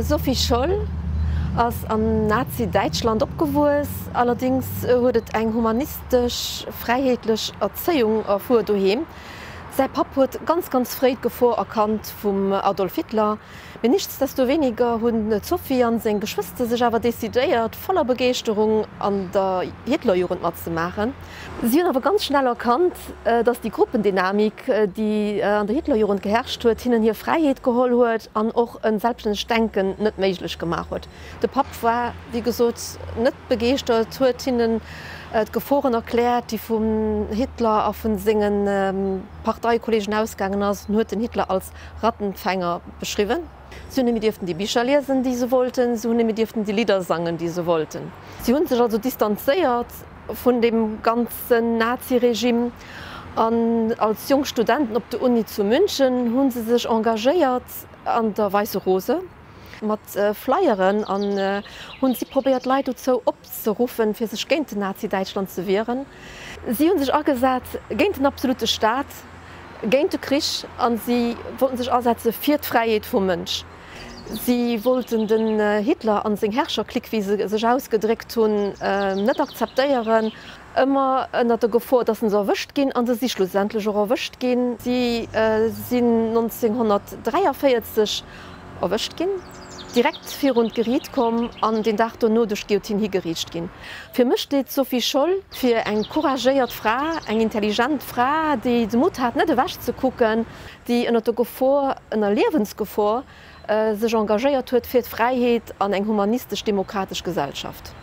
Sophie Scholl ass an Nazi-Deitschland opgewues, allerdings huet et eng humanistisch freiheetlech Erzeung erfuer doheem. Sei Pap huet ganz fréit Gevor erkannt vum Adolf Hitler. Wenn nichtsdestoweniger hunn Sophie an seg Geschwister sech awer desidéiert voller Begeisterung an der Hitlerjugend mat ze machen. Sie hun awer ganz schnell erkannt, dats die Gruppendynamik, die an der Hitlerjugend geherrscht huet, hinnen hier Freiheet geholl huet an och en selbstständiges Denken net méiglech gemacht huet. De Pap war wie gesot net begeistert, huet hinnen Geforen erklärt, die vum Hitler auf den singen Parteikolllegen ausgangen ass huet den Hitler als Rattenfänger beschrieben. Sie hun dürften die Bücher lesen, die sie wollten, sie hun dürften die Lieder sangen, die sie wollten. Sie hun sich also distanziert von dem ganzen Naziregime. Als Jungstudenten op der Uni zu München hun sie sich engagiert an der Weiße Rose. Mat Flyeren an hun sie probiert Leiit zo opzerufen, fir sech géint Nazi-Deitschland zu wehren. Sie hun sich auch gesagt, géint den absolute Staat, géint de Krich, an sie wollten sich aussetzen fir d'Freiheet vum Mënsch. Sie wollten den Hitler an seg Herrscherklick, wie se sech ausgedrégt hun, net akzeteieren, immer ënner der Gevor, dat se erwischt gin, an sie schlussendlich erwischt gin. Sie sind 1943 erwischt gin. Direkt vir und Geriet kom an den Dach no durch Guillotine hi gerichtcht gin. Für mich steht Sophie Scholl fir eng courageiert Frau, eng intelligent Frau, die de Mut hat net de wäsch zu gucken, die ënner der Gevor ënner Lebensgevor sech engagéiert huet fir d Freiheet an eng humanistisch-demokratisch Gesellschaft.